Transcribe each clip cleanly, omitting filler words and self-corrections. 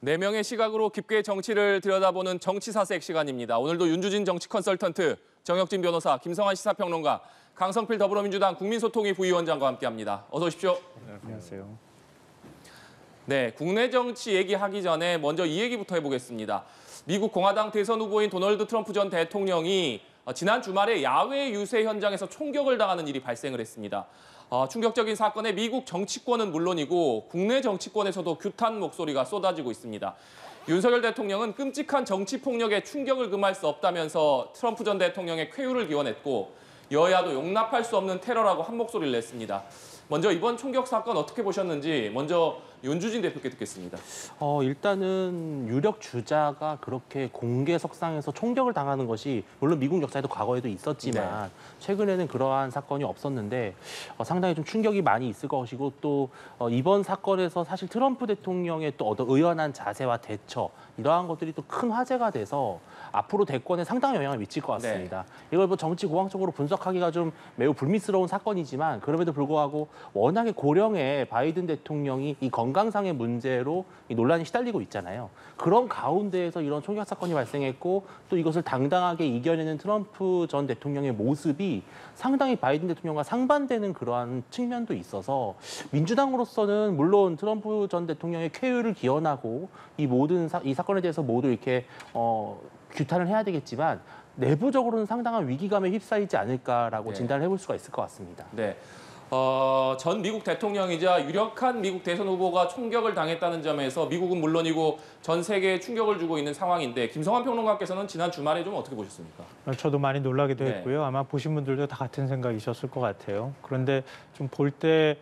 4명의 시각으로 깊게 정치를 들여다보는 정치사색 시간입니다. 오늘도 윤주진 정치 컨설턴트, 정혁진 변호사, 김성환 시사평론가, 강성필 더불어민주당 국민소통위 부위원장과 함께합니다. 어서 오십시오. 네, 안녕하세요. 네, 국내 정치 얘기하기 전에 먼저 이 얘기부터 해보겠습니다. 미국 공화당 대선 후보인 도널드 트럼프 전 대통령이 지난 주말에 야외 유세 현장에서 총격을 당하는 일이 발생을 했습니다. 충격적인 사건에 미국 정치권은 물론이고 국내 정치권에서도 규탄 목소리가 쏟아지고 있습니다. 윤석열 대통령은 끔찍한 정치 폭력에 충격을 금할 수 없다면서 트럼프 전 대통령의 쾌유를 기원했고 여야도 용납할 수 없는 테러라고 한 목소리를 냈습니다. 먼저 이번 총격 사건 어떻게 보셨는지 먼저 윤주진 대표께 듣겠습니다. 일단은 유력 주자가 그렇게 공개 석상에서 총격을 당하는 것이 물론 미국 역사에도 과거에도 있었지만 최근에는 그러한 사건이 없었는데 상당히 좀 충격이 많이 있을 것이고 또 이번 사건에서 사실 트럼프 대통령의 또 의연한 자세와 대처 이러한 것들이 또 큰 화제가 돼서 앞으로 대권에 상당한 영향을 미칠 것 같습니다. 이걸 뭐 정치 공학적으로 분석하기가 좀 매우 불미스러운 사건이지만 그럼에도 불구하고 워낙에 고령의 바이든 대통령이 이 건강상의 문제로 이 논란이 시달리고 있잖아요. 그런 가운데에서 이런 총격 사건이 발생했고 또 이것을 당당하게 이겨내는 트럼프 전 대통령의 모습이 상당히 바이든 대통령과 상반되는 그러한 측면도 있어서 민주당으로서는 물론 트럼프 전 대통령의 쾌유를 기원하고 이 모든 이 사건에 대해서 모두 이렇게 규탄을 해야 되겠지만 내부적으로는 상당한 위기감에 휩싸이지 않을까라고 진단을 해볼 수가 있을 것 같습니다. 네. 전 미국 대통령이자 유력한 미국 대선 후보가 총격을 당했다는 점에서 미국은 물론이고 전 세계에 충격을 주고 있는 상황인데 김성환 평론가께서는 지난 주말에 좀 어떻게 보셨습니까? 저도 많이 놀라기도 했고요. 아마 보신 분들도 다 같은 생각이셨을 것 같아요. 그런데 좀 볼 때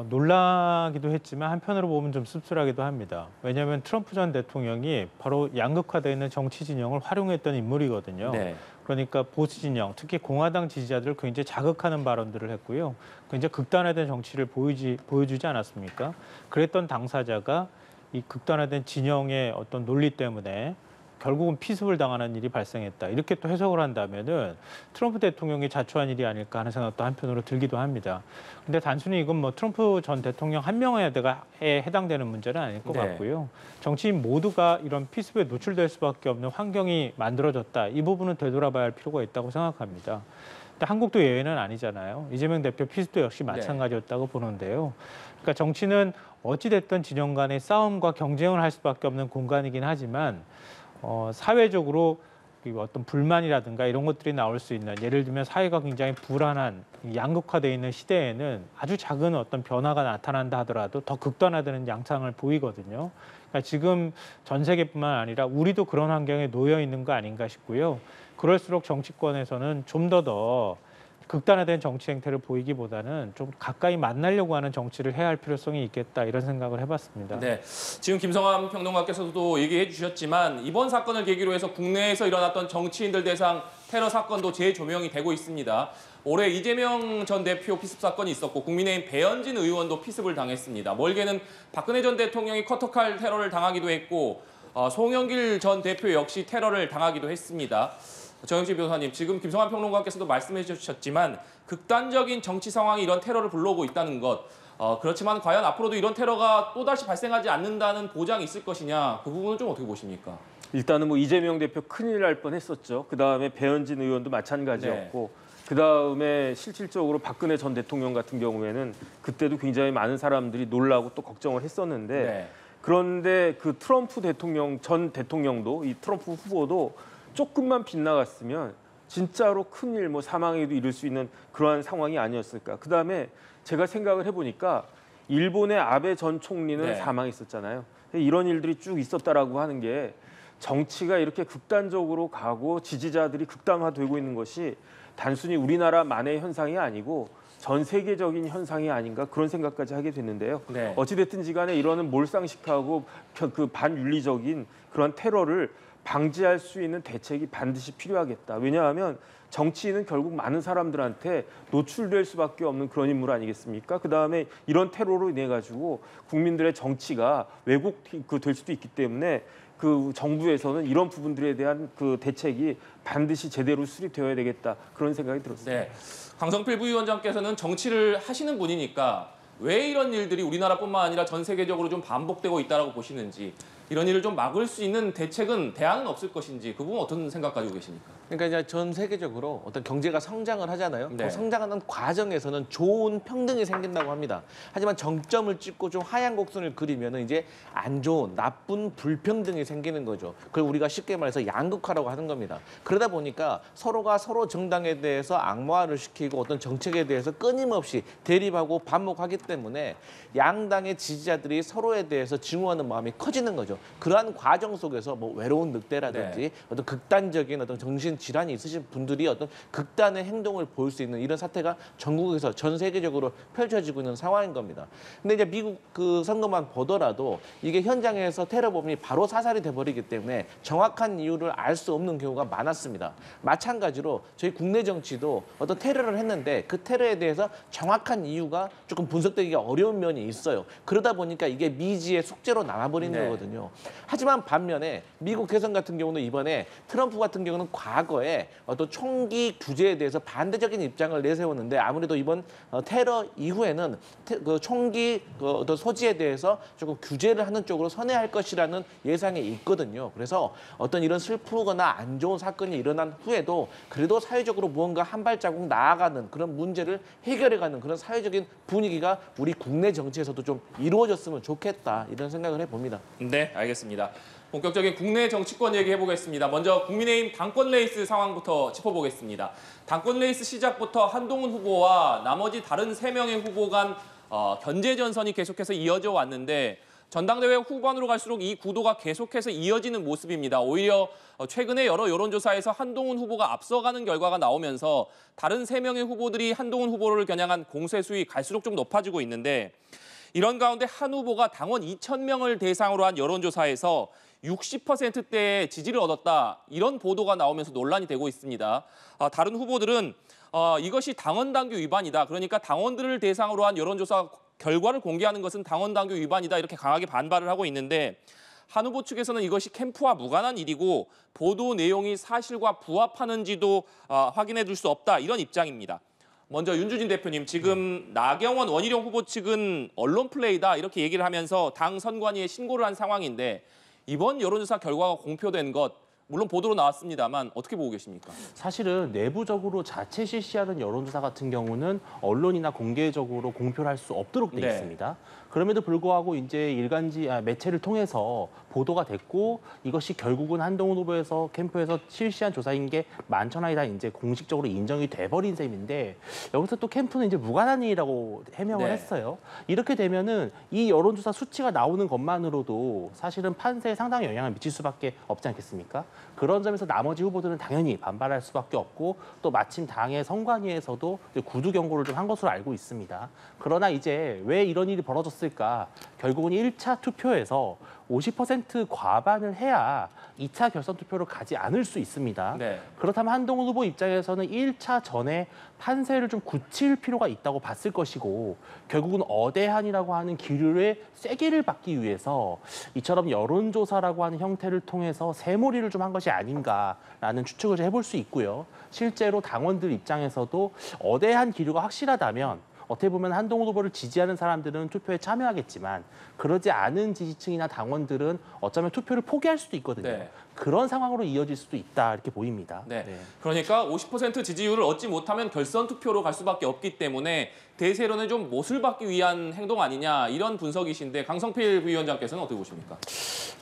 놀라기도 했지만 한편으로 보면 좀 씁쓸하기도 합니다. 왜냐하면 트럼프 전 대통령이 바로 양극화되어 있는 정치 진영을 활용했던 인물이거든요. 그러니까 보수 진영, 특히 공화당 지지자들을 굉장히 자극하는 발언들을 했고요. 굉장히 극단화된 정치를 보여주지 않았습니까? 그랬던 당사자가 이 극단화된 진영의 어떤 논리 때문에 결국은 피습을 당하는 일이 발생했다. 이렇게 또 해석을 한다면은 트럼프 대통령이 자초한 일이 아닐까 하는 생각도 한편으로 들기도 합니다. 근데 단순히 이건 뭐 트럼프 전 대통령 한 명에 해당되는 문제는 아닐 것 같고요. 정치인 모두가 이런 피습에 노출될 수밖에 없는 환경이 만들어졌다. 이 부분은 되돌아봐야 할 필요가 있다고 생각합니다. 근데 한국도 예외는 아니잖아요. 이재명 대표 피습도 역시 마찬가지였다고 보는데요. 그러니까 정치는 어찌됐든 진영 간의 싸움과 경쟁을 할 수밖에 없는 공간이긴 하지만 사회적으로 어떤 불만이라든가 이런 것들이 나올 수 있는 예를 들면 사회가 굉장히 불안한 양극화되어 있는 시대에는 아주 작은 어떤 변화가 나타난다 하더라도 더 극단화되는 양상을 보이거든요. 그러니까 지금 전 세계뿐만 아니라 우리도 그런 환경에 놓여 있는 거 아닌가 싶고요. 그럴수록 정치권에서는 좀 더 극단화된 정치 행태를 보이기보다는 좀 가까이 만나려고 하는 정치를 해야 할 필요성이 있겠다 이런 생각을 해봤습니다. 네, 지금 김성환 평론가께서도 얘기해 주셨지만 이번 사건을 계기로 해서 국내에서 일어났던 정치인들 대상 테러 사건도 재조명이 되고 있습니다. 올해 이재명 전 대표 피습 사건이 있었고 국민의힘 배현진 의원도 피습을 당했습니다. 멀게는 박근혜 전 대통령이 커터칼 테러를 당하기도 했고 송영길 전 대표 역시 테러를 당하기도 했습니다. 정혁진 변호사님, 지금 김성환 평론가께서도 말씀해 주셨지만 극단적인 정치 상황이 이런 테러를 불러오고 있다는 것, 그렇지만 과연 앞으로도 이런 테러가 또다시 발생하지 않는다는 보장이 있을 것이냐, 그 부분은 좀 어떻게 보십니까? 일단은 뭐 이재명 대표 큰일 날 뻔했었죠. 그다음에 배현진 의원도 마찬가지였고 그다음에 실질적으로 박근혜 전 대통령 같은 경우에는 그때도 굉장히 많은 사람들이 놀라고 또 걱정을 했었는데 그런데 그 트럼프 대통령 전 대통령도 이 트럼프 후보도 조금만 빗나갔으면 진짜로 큰일, 뭐 사망에도 이를 수 있는 그러한 상황이 아니었을까. 그다음에 제가 생각을 해보니까 일본의 아베 전 총리는 사망했었잖아요. 이런 일들이 쭉 있었다라고 하는 게 정치가 이렇게 극단적으로 가고 지지자들이 극단화되고 있는 것이 단순히 우리나라만의 현상이 아니고 전 세계적인 현상이 아닌가 그런 생각까지 하게 됐는데요. 어찌됐든지 간에 이러는 몰상식하고 그 반윤리적인 그런 테러를 방지할 수 있는 대책이 반드시 필요하겠다. 왜냐하면 정치인은 결국 많은 사람들한테 노출될 수밖에 없는 그런 인물 아니겠습니까? 그다음에 이런 테러로 인해 가지고 국민들의 정치가 왜곡될 수도 있기 때문에 그 정부에서는 이런 부분들에 대한 그 대책이 반드시 제대로 수립되어야 되겠다. 그런 생각이 들었습니다. 강성필 부위원장께서는 정치를 하시는 분이니까 왜 이런 일들이 우리나라뿐만 아니라 전 세계적으로 좀 반복되고 있다고 보시는지 이런 일을 좀 막을 수 있는 대책은 대안은 없을 것인지 그 부분 어떤 생각 가지고 계십니까? 그러니까 이제 전 세계적으로 어떤 경제가 성장을 하잖아요. 네. 그 성장하는 과정에서는 좋은 평등이 생긴다고 합니다. 하지만 정점을 찍고 좀 하얀 곡선을 그리면 이제 안 좋은, 나쁜 불평등이 생기는 거죠. 그걸 우리가 쉽게 말해서 양극화라고 하는 겁니다. 그러다 보니까 서로가 서로 정당에 대해서 악마화를 시키고 어떤 정책에 대해서 끊임없이 대립하고 반목하기 때문에 양당의 지지자들이 서로에 대해서 증오하는 마음이 커지는 거죠. 그러한 과정 속에서 뭐 외로운 늑대라든지 어떤 극단적인 어떤 정신 질환이 있으신 분들이 어떤 극단의 행동을 보일 수 있는 이런 사태가 전국에서 전 세계적으로 펼쳐지고 있는 상황인 겁니다. 근데 이제 미국 그 선거만 보더라도 이게 현장에서 테러범이 바로 사살이 돼버리기 때문에 정확한 이유를 알 수 없는 경우가 많았습니다. 마찬가지로 저희 국내 정치도 어떤 테러를 했는데 그 테러에 대해서 정확한 이유가 조금 분석되기가 어려운 면이 있어요. 그러다 보니까 이게 미지의 숙제로 남아버리는 거거든요. 하지만 반면에 미국 대선 같은 경우는 이번에 트럼프 같은 경우는 과거에 어떤 총기 규제에 대해서 반대적인 입장을 내세웠는데 아무래도 이번 테러 이후에는 그 총기 어떤 소지에 대해서 조금 규제를 하는 쪽으로 선회할 것이라는 예상이 있거든요. 그래서 어떤 이런 슬프거나 안 좋은 사건이 일어난 후에도 그래도 사회적으로 무언가 한 발자국 나아가는 그런 문제를 해결해가는 그런 사회적인 분위기가 우리 국내 정치에서도 좀 이루어졌으면 좋겠다 이런 생각을 해봅니다. 네, 알겠습니다. 본격적인 국내 정치권 얘기해 보겠습니다. 먼저 국민의힘 당권 레이스 상황부터 짚어보겠습니다. 당권 레이스 시작부터 한동훈 후보와 나머지 다른 3명의 후보 간 견제 전선이 계속해서 이어져 왔는데 전당대회 후반으로 갈수록 이 구도가 계속해서 이어지는 모습입니다. 오히려 최근에 여러 여론조사에서 한동훈 후보가 앞서가는 결과가 나오면서 다른 3명의 후보들이 한동훈 후보를 겨냥한 공세수위 갈수록 좀 높아지고 있는데 이런 가운데 한 후보가 당원 2,000명을 대상으로 한 여론조사에서 60%대의 지지를 얻었다. 이런 보도가 나오면서 논란이 되고 있습니다. 다른 후보들은 이것이 당원 당규 위반이다. 그러니까 당원들을 대상으로 한 여론조사 결과를 공개하는 것은 당원 당규 위반이다. 이렇게 강하게 반발을 하고 있는데 한 후보 측에서는 이것이 캠프와 무관한 일이고 보도 내용이 사실과 부합하는지도 확인해 줄 수 없다. 이런 입장입니다. 먼저 윤주진 대표님, 지금 나경원, 원희룡 후보 측은 언론 플레이다 이렇게 얘기를 하면서 당 선관위에 신고를 한 상황인데 이번 여론조사 결과가 공표된 것, 물론 보도로 나왔습니다만 어떻게 보고 계십니까? 사실은 내부적으로 자체 실시하는 여론조사 같은 경우는 언론이나 공개적으로 공표를 할 수 없도록 돼 네. 있습니다. 그럼에도 불구하고 이제 매체를 통해서 보도가 됐고 이것이 결국은 한동훈 후보에서 캠프에서 실시한 조사인 게 만천하에 이제 공식적으로 인정이 돼버린 셈인데 여기서 또 캠프는 이제 무관한 일이라고 해명을 네. 했어요. 이렇게 되면은 이 여론조사 수치가 나오는 것만으로도 사실은 판세에 상당히 영향을 미칠 수밖에 없지 않겠습니까? 그런 점에서 나머지 후보들은 당연히 반발할 수밖에 없고 또 마침 당의 선관위에서도 구두 경고를 좀 한 것으로 알고 있습니다. 그러나 이제 왜 이런 일이 벌어졌을까? 결국은 1차 투표에서 50% 과반을 해야 2차 결선 투표로 가지 않을 수 있습니다. 네. 그렇다면 한동훈 후보 입장에서는 1차 전에 판세를 좀 굳힐 필요가 있다고 봤을 것이고 결국은 어대한이라고 하는 기류의 쐐기를 받기 위해서 이처럼 여론조사라고 하는 형태를 통해서 새몰이를 좀 한 것이 아닌가라는 추측을 해볼 수 있고요. 실제로 당원들 입장에서도 어대한 기류가 확실하다면 어떻게 보면 한동훈 후보를 지지하는 사람들은 투표에 참여하겠지만 그러지 않은 지지층이나 당원들은 어쩌면 투표를 포기할 수도 있거든요. 네. 그런 상황으로 이어질 수도 있다 이렇게 보입니다. 네. 그러니까 50% 지지율을 얻지 못하면 결선 투표로 갈 수밖에 없기 때문에 대세론에 좀 못을 받기 위한 행동 아니냐 이런 분석이신데 강성필 부위원장께서는 어떻게 보십니까?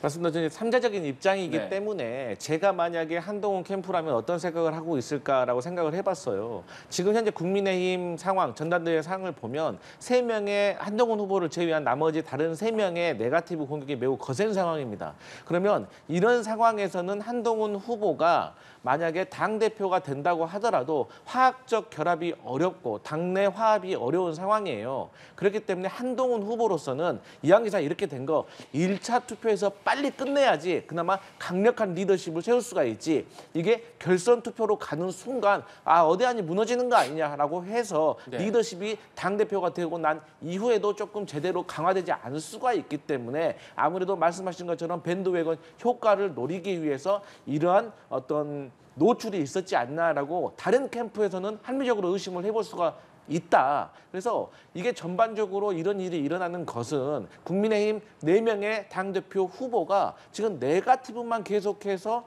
맞습니다. 저는 3자적인 입장이기 네. 때문에 제가 만약에 한동훈 캠프라면 어떤 생각을 하고 있을까라고 생각을 해봤어요. 지금 현재 국민의힘 상황, 전당대회 상황을 보면 3명의 한동훈 후보를 제외한 나머지 다른 3명의 네거티브 공격이 매우 거센 상황입니다. 그러면 이런 상황에서는 한동훈 후보가 만약에 당대표가 된다고 하더라도 화학적 결합이 어렵고 당내 화합이 어려운 상황이에요. 그렇기 때문에 한동훈 후보로서는 이왕기상 이렇게 된 거 1차 투표에서 빨리 끝내야지 그나마 강력한 리더십을 세울 수가 있지. 이게 결선 투표로 가는 순간 어대한이 무너지는 거 아니냐라고 해서 네. 리더십이 당대표가 되고 난 이후에도 조금 제대로 강화되지 않을 수가 있기 때문에 아무래도 말씀하신 것처럼 밴드웨건 효과를 노리기 위해서 이러한 어떤 노출이 있었지 않나라고 다른 캠프에서는 합리적으로 의심을 해볼 수가 있다. 그래서 이게 전반적으로 이런 일이 일어나는 것은 국민의힘 4명의 당대표 후보가 지금 네거티브만 계속해서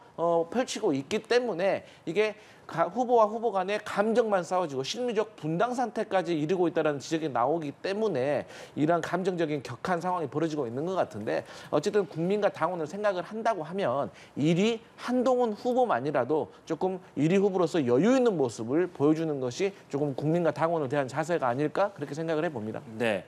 펼치고 있기 때문에 이게 후보와 후보 간의 감정만 싸워지고 심리적 분당 상태까지 이르고 있다는 지적이 나오기 때문에 이런 감정적인 격한 상황이 벌어지고 있는 것 같은데 어쨌든 국민과 당원을 생각을 한다고 하면 1위 한동훈 후보만이라도 조금 1위 후보로서 여유 있는 모습을 보여주는 것이 조금 국민과 당원을 대한 자세가 아닐까 그렇게 생각을 해봅니다. 네.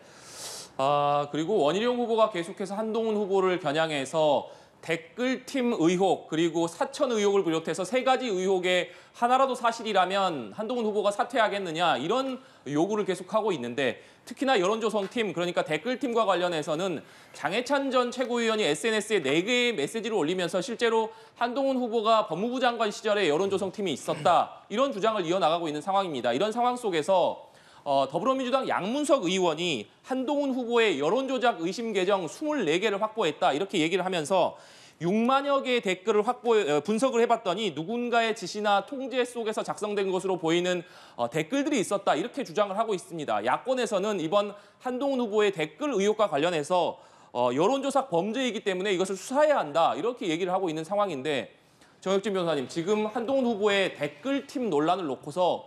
그리고 원희룡 후보가 계속해서 한동훈 후보를 겨냥해서 댓글팀 의혹 그리고 사천 의혹을 비롯해서 3가지 의혹에 하나라도 사실이라면 한동훈 후보가 사퇴하겠느냐 이런 요구를 계속하고 있는데 특히나 여론조성팀 그러니까 댓글팀과 관련해서는 장해찬 전 최고위원이 SNS에 4개의 메시지를 올리면서 실제로 한동훈 후보가 법무부 장관 시절에 여론조성팀이 있었다 이런 주장을 이어나가고 있는 상황입니다. 이런 상황 속에서 더불어민주당 양문석 의원이 한동훈 후보의 여론조작 의심 계정 24개를 확보했다 이렇게 얘기를 하면서 6만여 개의 댓글을 분석을 해봤더니 누군가의 지시나 통제 속에서 작성된 것으로 보이는 댓글들이 있었다 이렇게 주장을 하고 있습니다. 야권에서는 이번 한동훈 후보의 댓글 의혹과 관련해서 여론조작 범죄이기 때문에 이것을 수사해야 한다 이렇게 얘기를 하고 있는 상황인데 정혁진 변호사님 지금 한동훈 후보의 댓글팀 논란을 놓고서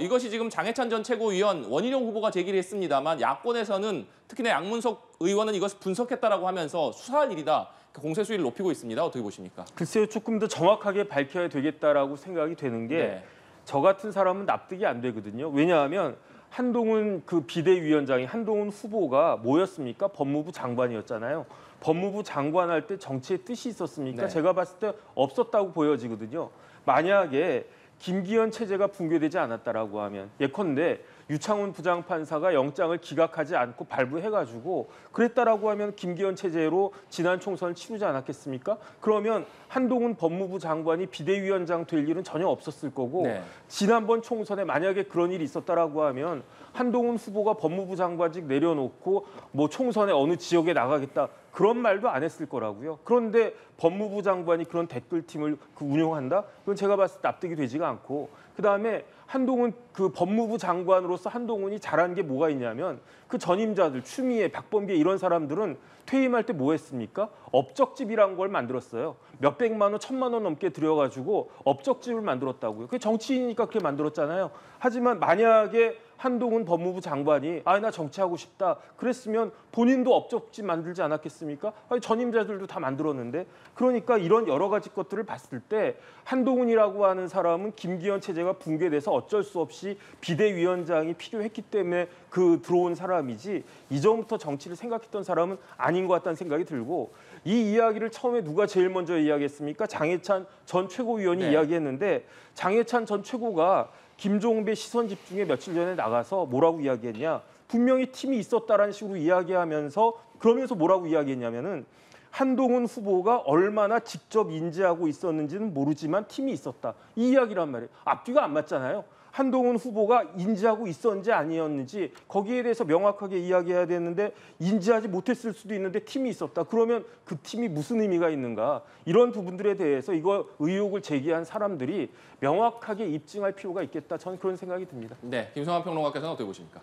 이것이 지금 장해찬 전 최고위원 원희룡 후보가 제기를 했습니다만 야권에서는 특히나 양문석 의원은 이것을 분석했다라고 하면서 수사할 일이다. 공세 수위를 높이고 있습니다. 어떻게 보십니까? 글쎄요, 조금 더 정확하게 밝혀야 되겠다라고 생각이 되는 게 저 같은 사람은 납득이 안 되거든요. 왜냐하면 한동훈 그 비대위원장이 한동훈 후보가 뭐였습니까? 법무부 장관이었잖아요. 법무부 장관 할 때 정치의 뜻이 있었습니까? 네. 제가 봤을 때 없었다고 보여지거든요. 만약에 김기현 체제가 붕괴되지 않았다라고 하면 예컨대 유창훈 부장판사가 영장을 기각하지 않고 발부해가지고 그랬다라고 하면 김기현 체제로 지난 총선을 치르지 않았겠습니까? 그러면 한동훈 법무부 장관이 비대위원장 될 일은 전혀 없었을 거고 지난번 총선에 만약에 그런 일이 있었다라고 하면 한동훈 후보가 법무부 장관직 내려놓고 뭐 총선에 어느 지역에 나가겠다 그런 말도 안 했을 거라고요. 그런데 법무부 장관이 그런 댓글팀을 운영한다? 그건 제가 봤을 때 납득이 되지가 않고 그다음에 한동훈 그 법무부 장관으로서 한동훈이 잘한 게 뭐가 있냐면 그 전임자들 추미애, 박범계 이런 사람들은 퇴임할 때 뭐 했습니까? 업적집이라는 걸 만들었어요. 몇백만 원, 1,000만 원 넘게 들여가지고 업적집을 만들었다고요. 그게 정치인이니까 그렇게 만들었잖아요. 하지만 만약에 한동훈 법무부 장관이 나 정치하고 싶다 그랬으면 본인도 업적집 만들지 않았겠습니까? 전임자들도 다 만들었는데 그러니까 이런 여러 가지 것들을 봤을 때 한동훈이라고 하는 사람은 김기현 체제가 붕괴돼서 어쩔 수 없이 비대위원장이 필요했기 때문에 그 들어온 사람이지 이전부터 정치를 생각했던 사람은 아닌 것 같다는 생각이 들고 이 이야기를 처음에 누가 제일 먼저 이야기했습니까? 장해찬 전 최고위원이 이야기했는데 장해찬 전 최고가 김종배 시선 집중에 며칠 전에 나가서 뭐라고 이야기했냐? 분명히 팀이 있었다라는 식으로 이야기하면서 그러면서 뭐라고 이야기했냐면은 한동훈 후보가 얼마나 직접 인지하고 있었는지는 모르지만 팀이 있었다. 이 이야기란 말이에요. 앞뒤가 안 맞잖아요. 한동훈 후보가 인지하고 있었는지 아니었는지 거기에 대해서 명확하게 이야기해야 되는데 인지하지 못했을 수도 있는데 팀이 있었다. 그러면 그 팀이 무슨 의미가 있는가? 이런 부분들에 대해서 이거 의혹을 제기한 사람들이 명확하게 입증할 필요가 있겠다. 저는 그런 생각이 듭니다. 네, 김성환 평론가께서는 어떻게 보십니까?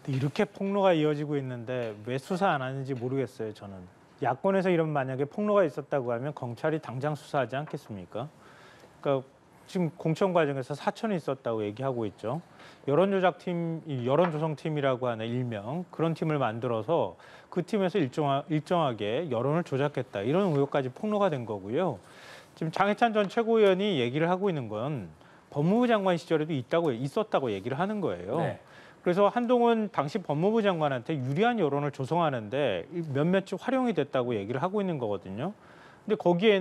이렇게 폭로가 이어지고 있는데 왜 수사 안 하는지 모르겠어요. 저는 야권에서 이런 만약에 폭로가 있었다고 하면 검찰이 당장 수사하지 않겠습니까? 그러니까 지금 공천 과정에서 사천이 있었다고 얘기하고 있죠. 여론조작팀, 여론조성팀이라고 하는 일명 그런 팀을 만들어서 그 팀에서 일정하게 여론을 조작했다. 이런 의혹까지 폭로가 된 거고요. 지금 장해찬 전 최고위원이 얘기를 하고 있는 건 법무부 장관 시절에도 있었다고 얘기를 하는 거예요. 네. 그래서 한동훈 당시 법무부 장관한테 유리한 여론을 조성하는데 몇몇이 활용이 됐다고 얘기를 하고 있는 거거든요. 근데 거기에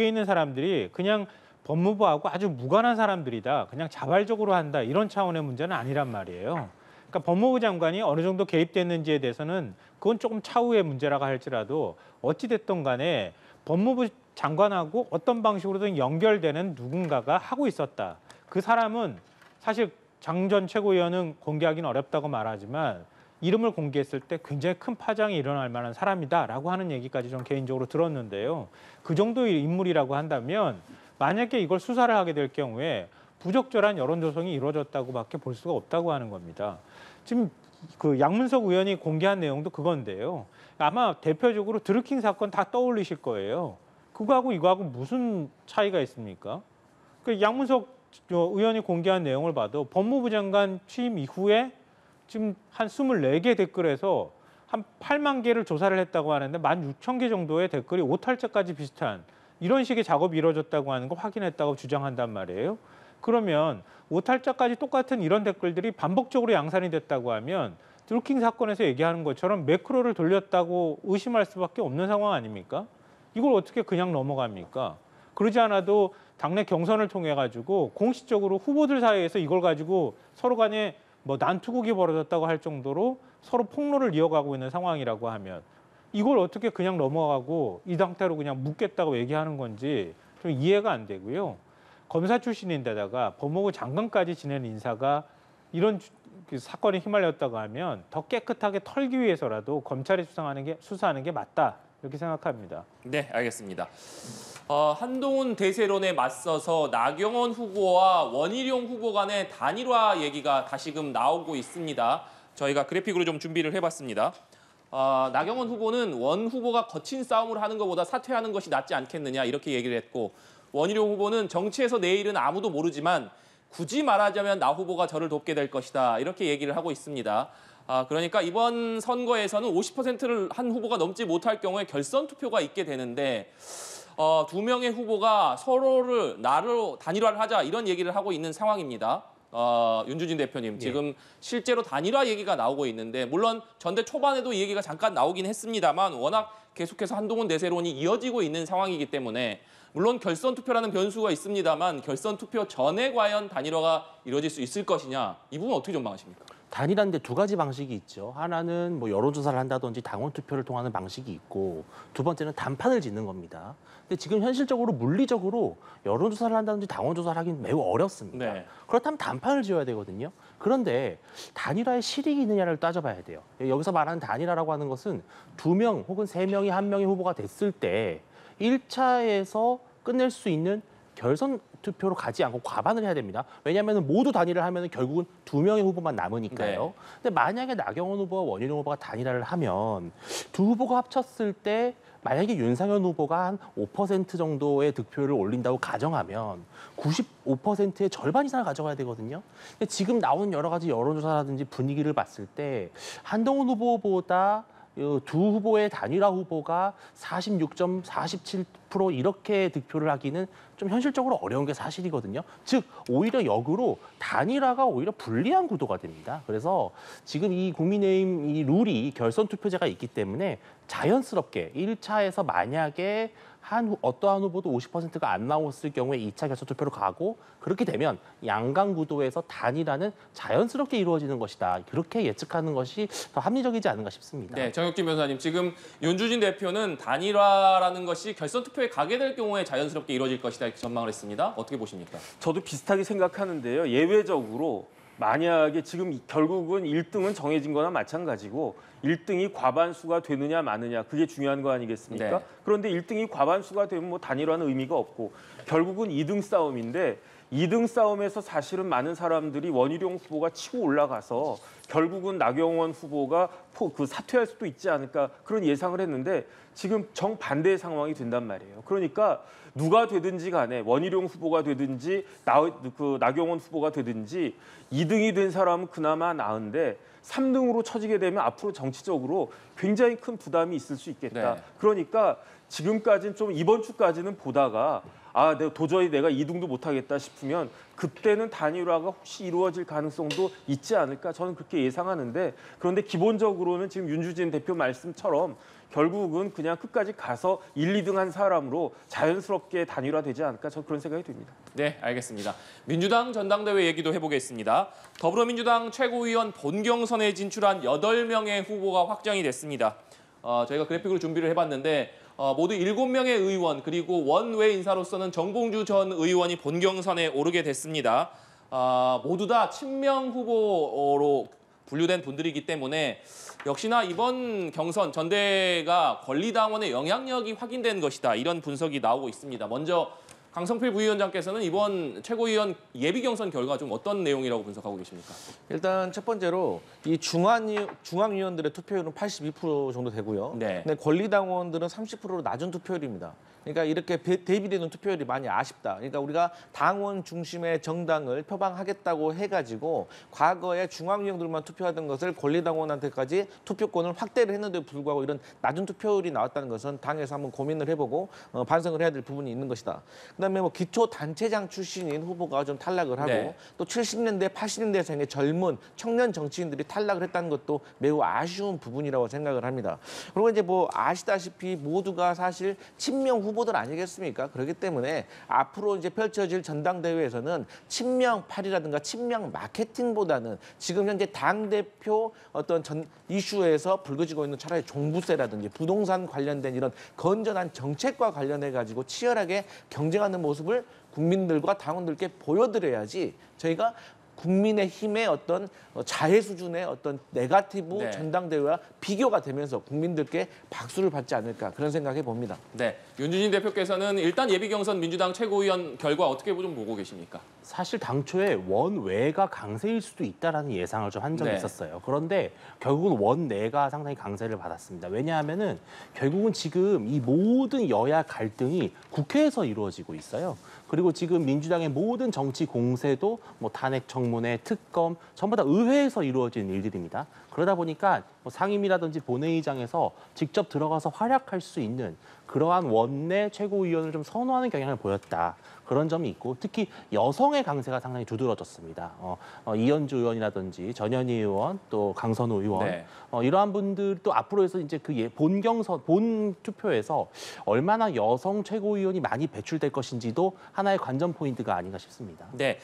있는 사람들이 그냥 법무부하고 아주 무관한 사람들이다. 그냥 자발적으로 한다. 이런 차원의 문제는 아니란 말이에요. 그러니까 법무부 장관이 어느 정도 개입됐는지에 대해서는 그건 조금 차후의 문제라고 할지라도 어찌 됐든 간에 법무부 장관하고 어떤 방식으로든 연결되는 누군가가 하고 있었다. 그 사람은 사실 장 전 최고위원은 공개하기는 어렵다고 말하지만 이름을 공개했을 때 굉장히 큰 파장이 일어날 만한 사람이다라고 하는 얘기까지 좀 개인적으로 들었는데요. 그 정도의 인물이라고 한다면 만약에 이걸 수사를 하게 될 경우에 부적절한 여론 조성이 이루어졌다고밖에 볼 수가 없다고 하는 겁니다. 지금 그 양문석 의원이 공개한 내용도 그건데요. 아마 대표적으로 드루킹 사건 다 떠올리실 거예요. 그거하고 이거하고 무슨 차이가 있습니까? 그 양문석 의원이 공개한 내용을 봐도 법무부 장관 취임 이후에 지금 한 24개 댓글에서 한 8만 개를 조사를 했다고 하는데 16,000개 정도의 댓글이 오탈자까지 비슷한 이런 식의 작업이 이루어졌다고 하는 거 확인했다고 주장한단 말이에요. 그러면 오탈자까지 똑같은 이런 댓글들이 반복적으로 양산이 됐다고 하면 드루킹 사건에서 얘기하는 것처럼 매크로를 돌렸다고 의심할 수밖에 없는 상황 아닙니까? 이걸 어떻게 그냥 넘어갑니까? 그러지 않아도 당내 경선을 통해 가지고 공식적으로 후보들 사이에서 이걸 가지고 서로 간에 뭐 난투극이 벌어졌다고 할 정도로 서로 폭로를 이어가고 있는 상황이라고 하면 이걸 어떻게 그냥 넘어가고 이 상태로 그냥 묻겠다고 얘기하는 건지 좀 이해가 안 되고요. 검사 출신인데다가 법무부 장관까지 지낸 인사가 이런 사건에 휘말렸다고 하면 더 깨끗하게 털기 위해서라도 검찰이 수사하는 게 맞다 이렇게 생각합니다. 네, 알겠습니다. 한동훈 대세론에 맞서서 나경원 후보와 원희룡 후보 간의 단일화 얘기가 다시금 나오고 있습니다. 저희가 그래픽으로 좀 준비를 해봤습니다. 나경원 후보는 원 후보가 거친 싸움을 하는 것보다 사퇴하는 것이 낫지 않겠느냐 이렇게 얘기를 했고 원희룡 후보는 정치에서 내일은 아무도 모르지만 굳이 말하자면 나 후보가 저를 돕게 될 것이다 이렇게 얘기를 하고 있습니다. 그러니까 이번 선거에서는 50%를 한 후보가 넘지 못할 경우에 결선 투표가 있게 되는데 두 명의 후보가 서로를 나로 단일화를 하자 이런 얘기를 하고 있는 상황입니다. 윤주진 대표님, 지금 실제로 단일화 얘기가 나오고 있는데 물론 전대 초반에도 이 얘기가 잠깐 나오긴 했습니다만 워낙 계속해서 한동훈 대세론이 이어지고 있는 상황이기 때문에 물론 결선 투표라는 변수가 있습니다만 결선 투표 전에 과연 단일화가 이루어질 수 있을 것이냐 이 부분 어떻게 전망하십니까? 단일화인데 두 가지 방식이 있죠. 하나는 뭐 여론조사를 한다든지 당원 투표를 통하는 방식이 있고 두 번째는 단판을 짓는 겁니다. 근데 지금 현실적으로 물리적으로 여론조사를 한다든지 당원조사를 하기는 매우 어렵습니다. 네. 그렇다면 단판을 지어야 되거든요. 그런데 단일화의 실익이 있느냐를 따져봐야 돼요. 여기서 말하는 단일화라고 하는 것은 2명 혹은 3명이 한 명의 후보가 됐을 때 1차에서 끝낼 수 있는 결선 투표로 가지 않고 과반을 해야 됩니다. 왜냐하면 모두 단일화를 하면 결국은 2명의 후보만 남으니까요. 네. 근데 만약에 나경원 후보와 원희룡 후보가 단일화를 하면 두 후보가 합쳤을 때 만약에 윤상현 후보가 한 5% 정도의 득표를 올린다고 가정하면 95%의 절반 이상을 가져가야 되거든요. 근데 지금 나오는 여러 가지 여론조사라든지 분위기를 봤을 때 한동훈 후보보다 두 후보의 단일화 후보가 46.47% 이렇게 득표를 하기는 좀 현실적으로 어려운 게 사실이거든요. 즉 오히려 역으로 단일화가 오히려 불리한 구도가 됩니다. 그래서 지금 이 국민의힘 이 룰이 결선 투표제가 있기 때문에 자연스럽게 1차에서 만약에 어떠한 후보도 50%가 안 나왔을 경우에 2차 결선 투표로 가고 그렇게 되면 양강 구도에서 단일화는 자연스럽게 이루어지는 것이다. 그렇게 예측하는 것이 더 합리적이지 않은가 싶습니다. 네, 정혁진 변호사님, 지금 윤주진 대표는 단일화라는 것이 결선 투표에 가게 될 경우에 자연스럽게 이루어질 것이다 이렇게 전망을 했습니다. 어떻게 보십니까? 저도 비슷하게 생각하는데요. 예외적으로 만약에 지금 결국은 1등은 정해진 거나 마찬가지고 1등이 과반수가 되느냐 마느냐 그게 중요한 거 아니겠습니까? 네. 그런데 1등이 과반수가 되면 뭐 단일화는 의미가 없고 결국은 2등 싸움인데 2등 싸움에서 사실은 많은 사람들이 원희룡 후보가 치고 올라가서 결국은 나경원 후보가 사퇴할 수도 있지 않을까 그런 예상을 했는데 지금 정반대의 상황이 된단 말이에요. 그러니까 누가 되든지 간에 원희룡 후보가 되든지 나경원 후보가 되든지 2등이 된 사람은 그나마 나은데 3등으로 처지게 되면 앞으로 정치적으로 굉장히 큰 부담이 있을 수 있겠다. 네. 그러니까 지금까지는 좀 이번 주까지는 보다가 도저히 내가 2등도 못하겠다 싶으면 그때는 단일화가 혹시 이루어질 가능성도 있지 않을까 저는 그렇게 예상하는데 그런데 기본적으로는 지금 윤주진 대표 말씀처럼 결국은 그냥 끝까지 가서 1, 2등 한 사람으로 자연스럽게 단일화되지 않을까 저는 그런 생각이 듭니다. 네, 알겠습니다. 민주당 전당대회 얘기도 해보겠습니다. 더불어민주당 최고위원 본경선에 진출한 8명의 후보가 확정이 됐습니다. 저희가 그래픽으로 준비를 해봤는데 모두 7명의 의원 그리고 원외 인사로서는 정봉주 전 의원이 본경선에 오르게 됐습니다. 모두 다 친명 후보로 분류된 분들이기 때문에 역시나 이번 경선 전대가 권리당원의 영향력이 확인된 것이다. 이런 분석이 나오고 있습니다. 먼저 강성필 부위원장께서는 이번 최고위원 예비 경선 결과 좀 어떤 내용이라고 분석하고 계십니까? 일단 첫 번째로 이 중앙위원들의 투표율은 82% 정도 되고요. 네. 근데 권리당원들은 30%로 낮은 투표율입니다. 그러니까 이렇게 대비되는 투표율이 많이 아쉽다. 그러니까 우리가 당원 중심의 정당을 표방하겠다고 해가지고 과거에 중앙위원들만 투표하던 것을 권리당원한테까지 투표권을 확대를 했는데도 불구하고 이런 낮은 투표율이 나왔다는 것은 당에서 한번 고민을 해보고 반성을 해야 될 부분이 있는 것이다. 그다음에 뭐 기초단체장 출신인 후보가 좀 탈락을 하고 네. 또 70년대, 80년대생의 젊은 청년 정치인들이 탈락을 했다는 것도 매우 아쉬운 부분이라고 생각을 합니다. 그리고 이제 뭐 아시다시피 모두가 사실 친명 후보들 아니겠습니까? 그렇기 때문에 앞으로 이제 펼쳐질 전당대회에서는 친명팔이라든가 친명 마케팅보다는 지금 현재 당대표 어떤 이슈에서 불거지고 있는 차라리 종부세라든지 부동산 관련된 이런 건전한 정책과 관련해 가지고 치열하게 경쟁하는 모습을 국민들과 당원들께 보여드려야지 저희가 국민의힘의 어떤 자해 수준의 어떤 네거티브 네. 전당대회와 비교가 되면서 국민들께 박수를 받지 않을까 그런 생각해 봅니다. 네, 윤주진 대표께서는 일단 예비 경선 민주당 최고위원 결과 어떻게 좀 보고 계십니까? 사실 당초에 원외가 강세일 수도 있다라는 예상을 좀 한 적이 네. 있었어요. 그런데 결국은 원내가 상당히 강세를 받았습니다. 왜냐하면은 결국은 지금 이 모든 여야 갈등이 국회에서 이루어지고 있어요. 그리고 지금 민주당의 모든 정치 공세도 뭐 탄핵 청문회, 특검 전부 다 의회에서 이루어지는 일들입니다. 그러다 보니까 뭐 상임위라든지 본회의장에서 직접 들어가서 활약할 수 있는 그러한 원내 최고위원을 좀 선호하는 경향을 보였다. 그런 점이 있고 특히 여성의 강세가 상당히 두드러졌습니다. 이현주 의원이라든지 전현희 의원, 또 강선우 의원 네. 이러한 분들 또 앞으로에서 이제 그 본 투표에서 얼마나 여성 최고위원이 많이 배출될 것인지도 하나의 관전 포인트가 아닌가 싶습니다. 네.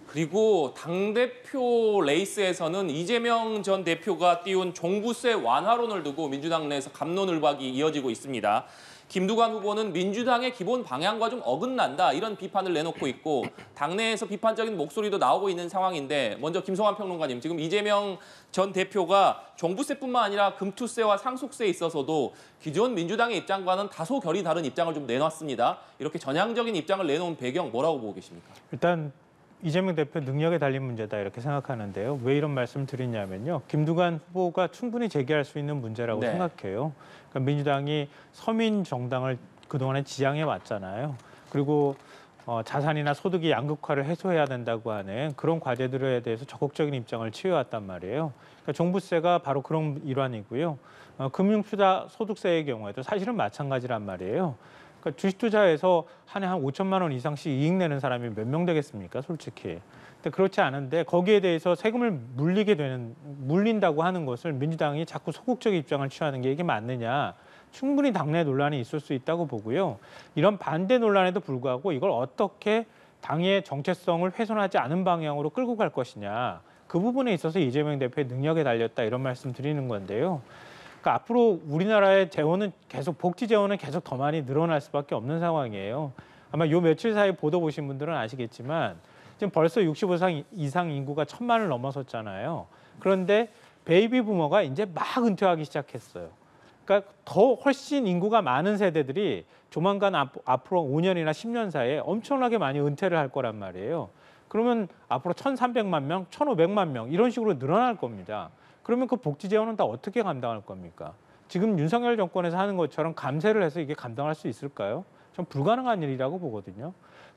그리고 당대표 레이스에서는 이재명 전 대표가 띄운 종부세 완화론을 두고 민주당 내에서 갑론을박이 이어지고 있습니다. 김두관 후보는 민주당의 기본 방향과 좀 어긋난다 이런 비판을 내놓고 있고 당내에서 비판적인 목소리도 나오고 있는 상황인데 먼저 김성환 평론가님 지금 이재명 전 대표가 종부세뿐만 아니라 금투세와 상속세에 있어서도 기존 민주당의 입장과는 다소 결이 다른 입장을 좀 내놨습니다. 이렇게 전향적인 입장을 내놓은 배경 뭐라고 보고 계십니까? 일단 이재명 대표 능력에 달린 문제다 이렇게 생각하는데요. 왜 이런 말씀을 드리냐면요. 김두관 후보가 충분히 제기할 수 있는 문제라고 네. 생각해요. 그러니까 민주당이 서민 정당을 그동안에 지향해 왔잖아요. 그리고 자산이나 소득이 양극화를 해소해야 된다고 하는 그런 과제들에 대해서 적극적인 입장을 취해왔단 말이에요. 그러니까 종부세가 바로 그런 일환이고요. 금융투자 소득세의 경우에도 사실은 마찬가지란 말이에요. 그러니까 주식 투자에서 한 해 한 5천만 원 이상씩 이익 내는 사람이 몇 명 되겠습니까, 솔직히. 근데 그렇지 않은데 거기에 대해서 세금을 물린다고 하는 것을 민주당이 자꾸 소극적 입장을 취하는 게 이게 맞느냐. 충분히 당내 논란이 있을 수 있다고 보고요. 이런 반대 논란에도 불구하고 이걸 어떻게 당의 정체성을 훼손하지 않은 방향으로 끌고 갈 것이냐. 그 부분에 있어서 이재명 대표의 능력에 달렸다 이런 말씀 드리는 건데요. 그러니까 앞으로 우리나라의 재원은 복지 재원은 계속 더 많이 늘어날 수밖에 없는 상황이에요. 아마 요 며칠 사이 보도 보신 분들은 아시겠지만 지금 벌써 65세 이상 인구가 1,000만을 넘어섰잖아요. 그런데 베이비 부머가 이제 막 은퇴하기 시작했어요. 그러니까 더 훨씬 인구가 많은 세대들이 조만간 앞으로 5년이나 10년 사이에 엄청나게 많이 은퇴를 할 거란 말이에요. 그러면 앞으로 1,300만 명, 1,500만 명 이런 식으로 늘어날 겁니다. 그러면 그 복지 재원은 다 어떻게 감당할 겁니까? 지금 윤석열 정권에서 하는 것처럼 감세를 해서 이게 감당할 수 있을까요? 전 불가능한 일이라고 보거든요.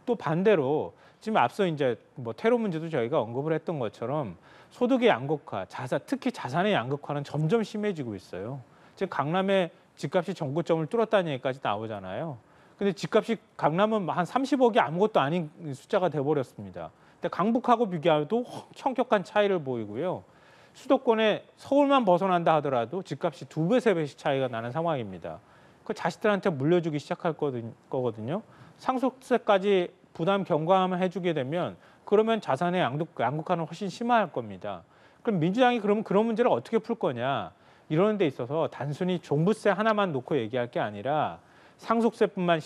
또 반대로 지금 앞서 이제 뭐 테러 문제도 저희가 언급을 했던 것처럼 소득의 양극화, 특히 자산의 양극화는 점점 심해지고 있어요. 지금 강남의 집값이 전고점을 뚫었다는 얘기까지 나오잖아요. 근데 집값이 강남은 한 30억이 아무것도 아닌 숫자가 돼버렸습니다. 근데 강북하고 비교해도 현격한 차이를 보이고요. 수도권에 서울만 벗어난다 하더라도 집값이 2배, 3배씩 차이가 나는 상황입니다. 그 자식들한테 물려주기 시작할 거거든요. 상속세까지 부담 경감해 주게 되면 그러면 자산의 양극화는 훨씬 심화할 겁니다. 그럼 민주당이 그러면 그런 문제를 어떻게 풀 거냐. 이러는 데 있어서 단순히 종부세 하나만 놓고 얘기할 게 아니라 상속세뿐만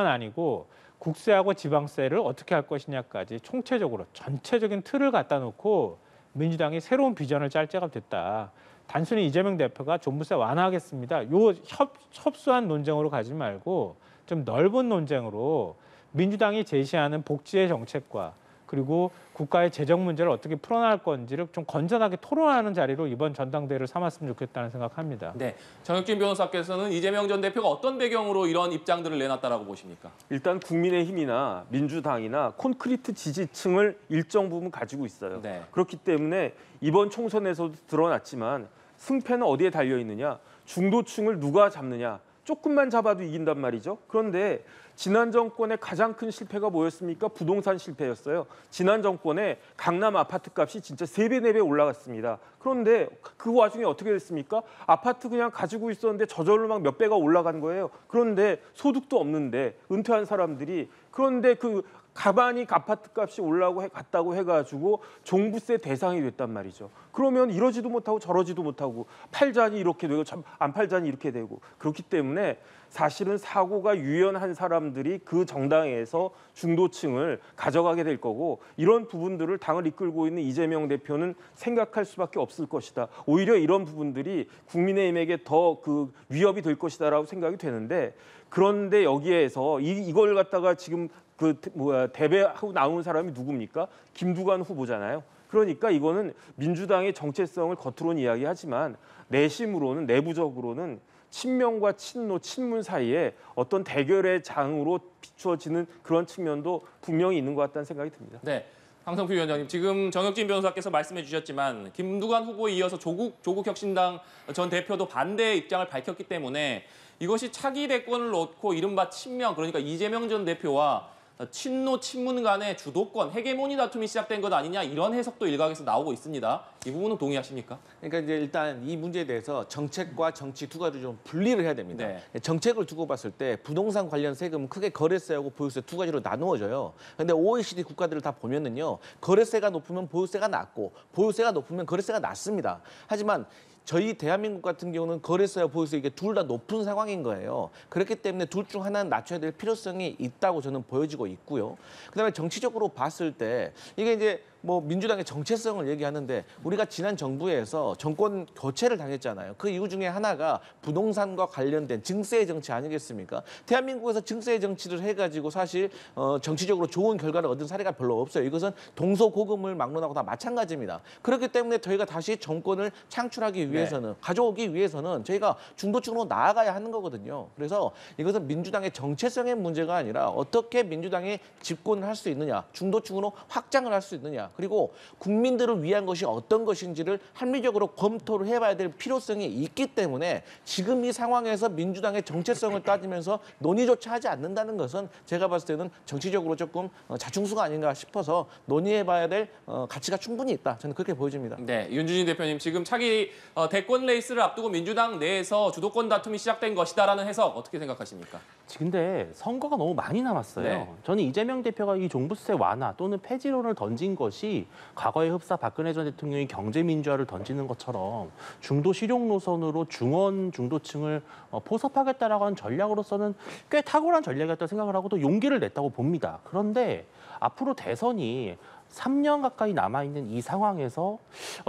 아니고 국세하고 지방세를 어떻게 할 것이냐까지 총체적으로 전체적인 틀을 갖다 놓고 민주당이 새로운 비전을 짤 때가 됐다. 단순히 이재명 대표가 종부세 완화하겠습니다. 요 협소한 논쟁으로 가지 말고 좀 넓은 논쟁으로 민주당이 제시하는 복지의 정책과 그리고 국가의 재정 문제를 어떻게 풀어나갈 건지를 좀 건전하게 토론하는 자리로 이번 전당대회를 삼았으면 좋겠다는 생각합니다. 네, 정혁진 변호사께서는 이재명 전 대표가 어떤 배경으로 이런 입장들을 내놨다라고 보십니까? 일단 국민의힘이나 민주당이나 콘크리트 지지층을 일정 부분 가지고 있어요. 네. 그렇기 때문에 이번 총선에서도 드러났지만 승패는 어디에 달려 있느냐? 중도층을 누가 잡느냐? 조금만 잡아도 이긴단 말이죠. 그런데 지난 정권의 가장 큰 실패가 뭐였습니까? 부동산 실패였어요. 지난 정권에 강남 아파트 값이 진짜 3배, 4배 올라갔습니다. 그런데 그 와중에 어떻게 됐습니까? 아파트 그냥 가지고 있었는데 저절로 막 몇 배가 올라간 거예요. 그런데 소득도 없는데 은퇴한 사람들이 그런데 그 가만히 아파트 값이 갔다고 해가지고 종부세 대상이 됐단 말이죠. 그러면 이러지도 못하고 저러지도 못하고 팔자니 이렇게 되고 참 안 팔자니 이렇게 되고 그렇기 때문에 사실은 사고가 유연한 사람들이 그 정당에서 중도층을 가져가게 될 거고 이런 부분들을 당을 이끌고 있는 이재명 대표는 생각할 수밖에 없을 것이다. 오히려 이런 부분들이 국민의힘에게 더 그 위협이 될 것이다라고 생각이 되는데 그런데 여기에서 이걸 갖다가 지금 대배하고 나온 사람이 누굽니까? 김두관 후보잖아요. 그러니까 이거는 민주당의 정체성을 겉으로는 이야기하지만 내심으로는 내부적으로는 친명과 친노, 친문 사이에 어떤 대결의 장으로 비추어지는 그런 측면도 분명히 있는 것 같다는 생각이 듭니다. 네, 황성필 위원장님, 지금 정혁진 변호사께서 말씀해 주셨지만 김두관 후보에 이어서 조국혁신당 전 대표도 반대 입장을 밝혔기 때문에 이것이 차기 대권을 놓고 이른바 친명, 그러니까 이재명 전 대표와 친노, 친문 간의 주도권, 헤게모니 다툼이 시작된 것 아니냐 이런 해석도 일각에서 나오고 있습니다. 이 부분은 동의하십니까? 그러니까 이제 일단 이 문제에 대해서 정책과 정치 두 가지를 좀 분리를 해야 됩니다. 네. 정책을 두고 봤을 때 부동산 관련 세금은 크게 거래세하고 보유세 두 가지로 나누어져요. 근데 OECD 국가들을 다 보면은요. 거래세가 높으면 보유세가 낮고 보유세가 높으면 거래세가 낮습니다. 하지만 저희 대한민국 같은 경우는 거래세와 보유세 이게 둘 다 높은 상황인 거예요. 그렇기 때문에 둘 중 하나는 낮춰야 될 필요성이 있다고 저는 보여지고 있고요. 그다음에 정치적으로 봤을 때 이게 이제 뭐 민주당의 정체성을 얘기하는데 우리가 지난 정부에서 정권 교체를 당했잖아요. 그 이유 중에 하나가 부동산과 관련된 증세 정치 아니겠습니까? 대한민국에서 증세 정치를 해가지고 사실 정치적으로 좋은 결과를 얻은 사례가 별로 없어요. 이것은 동서고금을 막론하고 다 마찬가지입니다. 그렇기 때문에 저희가 다시 정권을 창출하기 위해서는 가져오기 위해서는 저희가 중도층으로 나아가야 하는 거거든요. 그래서 이것은 민주당의 정체성의 문제가 아니라 어떻게 민주당이 집권을 할 수 있느냐, 중도층으로 확장을 할 수 있느냐, 그리고 국민들을 위한 것이 어떤 것인지를 합리적으로 검토를 해봐야 될 필요성이 있기 때문에 지금 이 상황에서 민주당의 정체성을 따지면서 논의조차 하지 않는다는 것은 제가 봤을 때는 정치적으로 조금 자충수가 아닌가 싶어서 논의해봐야 될 가치가 충분히 있다. 저는 그렇게 보여집니다. 네, 윤준희 대표님, 지금 차기 대권 레이스를 앞두고 민주당 내에서 주도권 다툼이 시작된 것이다라는 해석 어떻게 생각하십니까? 근데 선거가 너무 많이 남았어요. 네. 저는 이재명 대표가 이 종부세 완화 또는 폐지론을 던진 것이 과거에 흡사 박근혜 전 대통령이 경제민주화를 던지는 것처럼 중도 실용 노선으로 중원 중도층을 포섭하겠다라고 하는 전략으로서는 꽤 탁월한 전략이었다고 생각을 하고 또 용기를 냈다고 봅니다. 그런데 앞으로 대선이 3년 가까이 남아있는 이 상황에서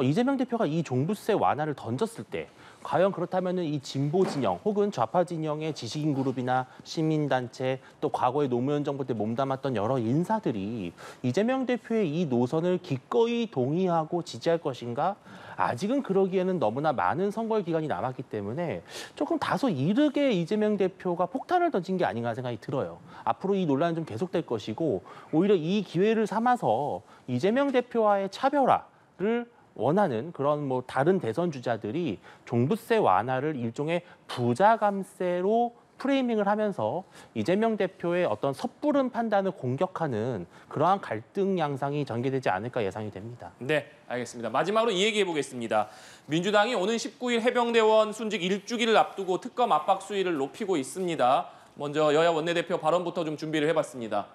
이재명 대표가 이 종부세 완화를 던졌을 때 과연 그렇다면 이 진보 진영 혹은 좌파 진영의 지식인 그룹이나 시민단체 또 과거에 노무현 정부 때 몸담았던 여러 인사들이 이재명 대표의 이 노선을 기꺼이 동의하고 지지할 것인가? 아직은 그러기에는 너무나 많은 선거 기간이 남았기 때문에 조금 다소 이르게 이재명 대표가 폭탄을 던진 게 아닌가 생각이 들어요. 앞으로 이 논란은 좀 계속될 것이고 오히려 이 기회를 삼아서 이재명 대표와의 차별화를 원하는 그런 뭐 다른 대선 주자들이 종부세 완화를 일종의 부자 감세로 프레이밍을 하면서 이재명 대표의 어떤 섣부른 판단을 공격하는 그러한 갈등 양상이 전개되지 않을까 예상이 됩니다. 네, 알겠습니다. 마지막으로 이 얘기해 보겠습니다. 민주당이 오는 19일 해병대원 순직 1주기를 앞두고 특검 압박 수위를 높이고 있습니다. 먼저 여야 원내대표 발언부터 좀 준비를 해봤습니다.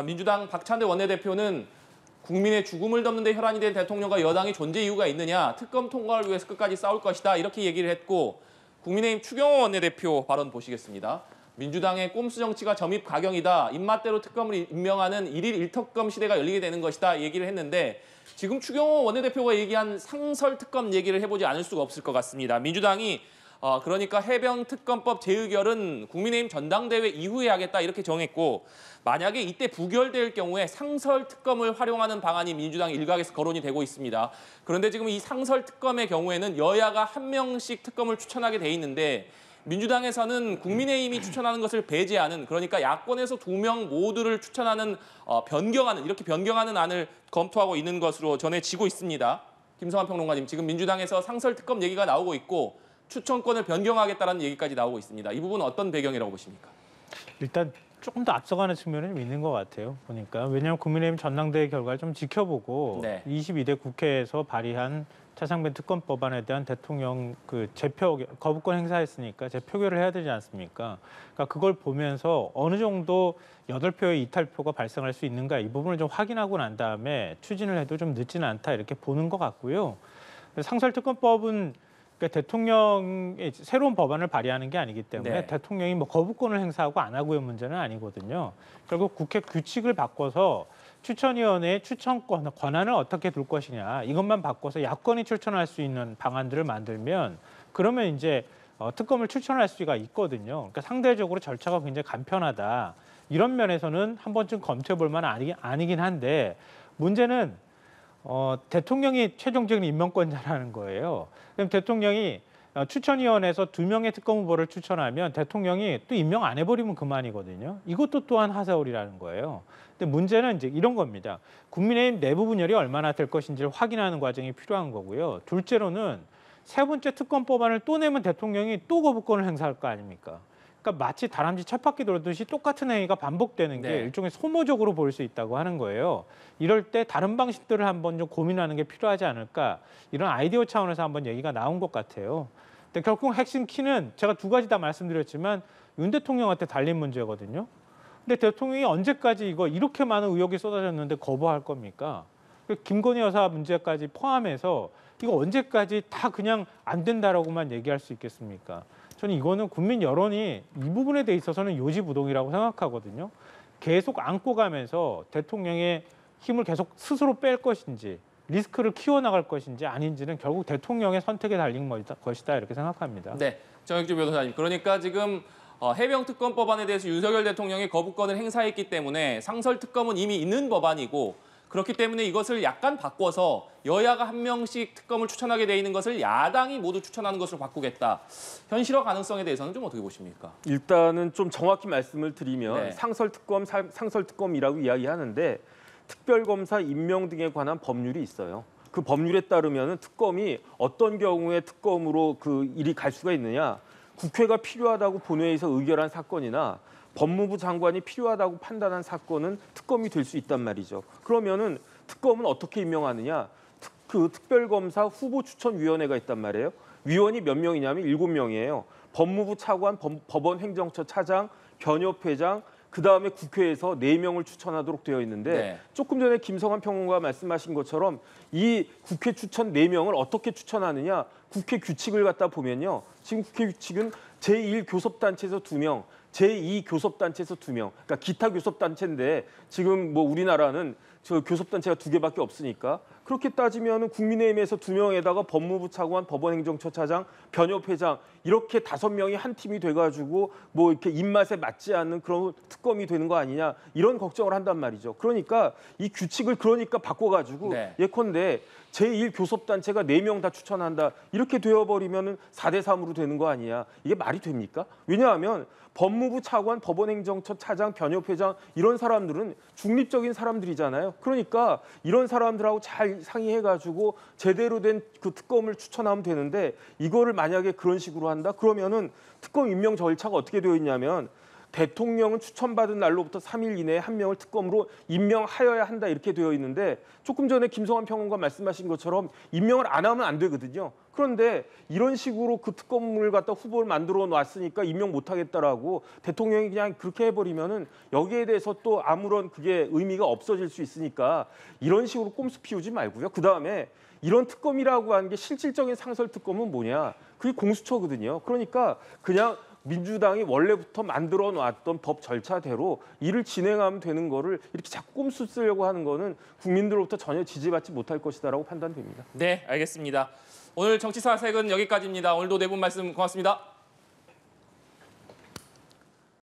민주당 박찬대 원내대표는 국민의 죽음을 덮는 데 혈안이 된 대통령과 여당이 존재 이유가 있느냐, 특검 통과를 위해서 끝까지 싸울 것이다, 이렇게 얘기를 했고, 국민의힘 추경호 원내대표 발언 보시겠습니다. 민주당의 꼼수 정치가 점입 가경이다, 입맛대로 특검을 임명하는 일일 1특검 시대가 열리게 되는 것이다 얘기를 했는데, 지금 추경호 원내대표가 얘기한 상설 특검 얘기를 해보지 않을 수가 없을 것 같습니다. 민주당이 그러니까 해병특검법 재의결은 국민의힘 전당대회 이후에 하겠다 이렇게 정했고 만약에 이때 부결될 경우에 상설특검을 활용하는 방안이 민주당 일각에서 거론이 되고 있습니다. 그런데 지금 이 상설특검의 경우에는 여야가 한 명씩 특검을 추천하게 돼 있는데 민주당에서는 국민의힘이 추천하는 것을 배제하는 그러니까 야권에서 2명 모두를 추천하는 이렇게 변경하는 안을 검토하고 있는 것으로 전해지고 있습니다. 김성환 평론가님, 지금 민주당에서 상설특검 얘기가 나오고 있고 추천권을 변경하겠다는 얘기까지 나오고 있습니다. 이 부분은 어떤 배경이라고 보십니까? 일단 조금 더 앞서가는 측면이 좀 있는 것 같아요. 보니까 왜냐하면 국민의힘 전당대회 결과를 좀 지켜보고 네. 22대 국회에서 발의한 차상변 특검 법안에 대한 대통령 재표 거부권 행사했으니까 재표결을 해야 되지 않습니까? 그러니까 그걸 보면서 어느 정도 8표의 이탈표가 발생할 수 있는가 이 부분을 좀 확인하고 난 다음에 추진을 해도 좀 늦지는 않다 이렇게 보는 것 같고요. 상설특검법은 그러니까 대통령이 새로운 법안을 발의하는 게 아니기 때문에 네. 대통령이 뭐 거부권을 행사하고 안 하고의 문제는 아니거든요. 결국 국회 규칙을 바꿔서 추천위원회의 추천권, 권한을 어떻게 둘 것이냐 이것만 바꿔서 야권이 추천할 수 있는 방안들을 만들면 그러면 이제 특검을 추천할 수가 있거든요. 그러니까 상대적으로 절차가 굉장히 간편하다. 이런 면에서는 한 번쯤 검토해 볼 만한 아니긴 한데 문제는 대통령이 최종적인 임명권자라는 거예요. 그럼 대통령이 추천위원회에서 2명의 특검 후보를 추천하면 대통령이 또 임명 안 해버리면 그만이거든요. 이것도 또한 하세월이라는 거예요. 근데 문제는 이제 이런 겁니다. 국민의힘 내부 분열이 얼마나 될 것인지를 확인하는 과정이 필요한 거고요. 둘째로는 세 번째 특검 법안을 또 내면 대통령이 또 거부권을 행사할 거 아닙니까? 그러니까 마치 다람쥐 쳇바퀴 돌듯이 똑같은 행위가 반복되는 게 네. 일종의 소모적으로 보일 수 있다고 하는 거예요. 이럴 때 다른 방식들을 한번 좀 고민하는 게 필요하지 않을까 이런 아이디어 차원에서 한번 얘기가 나온 것 같아요. 근데 결국 핵심 키는 제가 2가지 다 말씀드렸지만 윤 대통령한테 달린 문제거든요. 근데 대통령이 언제까지 이거 이렇게 많은 의혹이 쏟아졌는데 거부할 겁니까? 김건희 여사 문제까지 포함해서 이거 언제까지 다 그냥 안 된다라고만 얘기할 수 있겠습니까? 저는 이거는 국민 여론이 이 부분에 대해 있어서는 요지부동이라고 생각하거든요. 계속 안고 가면서 대통령의 힘을 계속 스스로 뺄 것인지 리스크를 키워나갈 것인지 아닌지는 결국 대통령의 선택에 달린 것이다 이렇게 생각합니다. 네, 정혁주 변호사님. 그러니까 지금 해병특검 법안에 대해서 윤석열 대통령이 거부권을 행사했기 때문에 상설특검은 이미 있는 법안이고 그렇기 때문에 이것을 약간 바꿔서 여야가 한 명씩 특검을 추천하게 돼 있는 것을 야당이 모두 추천하는 것으로 바꾸겠다. 현실화 가능성에 대해서는 좀 어떻게 보십니까? 일단은 좀 정확히 말씀을 드리면 네. 상설특검이라고 이야기하는데 특별검사 임명 등에 관한 법률이 있어요. 그 법률에 따르면 특검이 어떤 경우에 특검으로 그 일이 갈 수가 있느냐. 국회가 필요하다고 본회의에서 의결한 사건이나 법무부 장관이 필요하다고 판단한 사건은 특검이 될 수 있단 말이죠. 그러면은 특검은 어떻게 임명하느냐? 그 특별검사 후보추천위원회가 있단 말이에요. 위원이 몇 명이냐면 7명이에요. 법무부 차관, 법원행정처 차장, 변협회장, 그다음에 국회에서 4명을 추천하도록 되어 있는데 네. 조금 전에 김성환 평론가가 말씀하신 것처럼 이 국회 추천 4명을 어떻게 추천하느냐 국회 규칙을 갖다 보면요. 지금 국회 규칙은 제1교섭단체에서 2명, 제2교섭단체에서 2명, 그러니까 기타 교섭단체인데 지금 뭐 우리나라는 저 교섭단체가 2개밖에 없으니까 그렇게 따지면은 국민의힘에서 2명에다가 법무부 차관, 법원행정처 차장, 변협회장 이렇게 5명이 한 팀이 돼가지고 뭐 이렇게 입맛에 맞지 않는 그런 특검이 되는 거 아니냐 이런 걱정을 한단 말이죠. 그러니까 이 규칙을 바꿔가지고 네. 예컨대 제1교섭단체가 4명 다 추천한다 이렇게 되어버리면은 4대3으로 되는 거 아니냐 이게 말이 됩니까? 왜냐하면 법무부 차관, 법원행정처 차장, 변협회장 이런 사람들은 중립적인 사람들이잖아요. 그러니까 이런 사람들하고 잘 상의해가지고 제대로 된 그 특검을 추천하면 되는데 이거를 만약에 그런 식으로 한다? 그러면은 특검 임명 절차가 어떻게 되어 있냐면 대통령은 추천받은 날로부터 3일 이내에 한 명을 특검으로 임명하여야 한다 이렇게 되어 있는데 조금 전에 김성환 평론가 말씀하신 것처럼 임명을 안 하면 안 되거든요. 그런데 이런 식으로 그 특검을 갖다 후보를 만들어 놨으니까 임명 못 하겠다라고 대통령이 그냥 그렇게 해버리면은 여기에 대해서 또 아무런 그게 의미가 없어질 수 있으니까 이런 식으로 꼼수 피우지 말고요. 그다음에 이런 특검이라고 하는 게 실질적인 상설 특검은 뭐냐? 그게 공수처거든요. 그러니까 그냥 민주당이 원래부터 만들어 놨던 법 절차대로 일을 진행하면 되는 거를 이렇게 자꾸 꼼수 쓰려고 하는 거는 국민들로부터 전혀 지지받지 못할 것이다라고 판단됩니다. 네, 알겠습니다. 오늘 정치사색은 여기까지입니다. 오늘도 네 분 말씀 고맙습니다.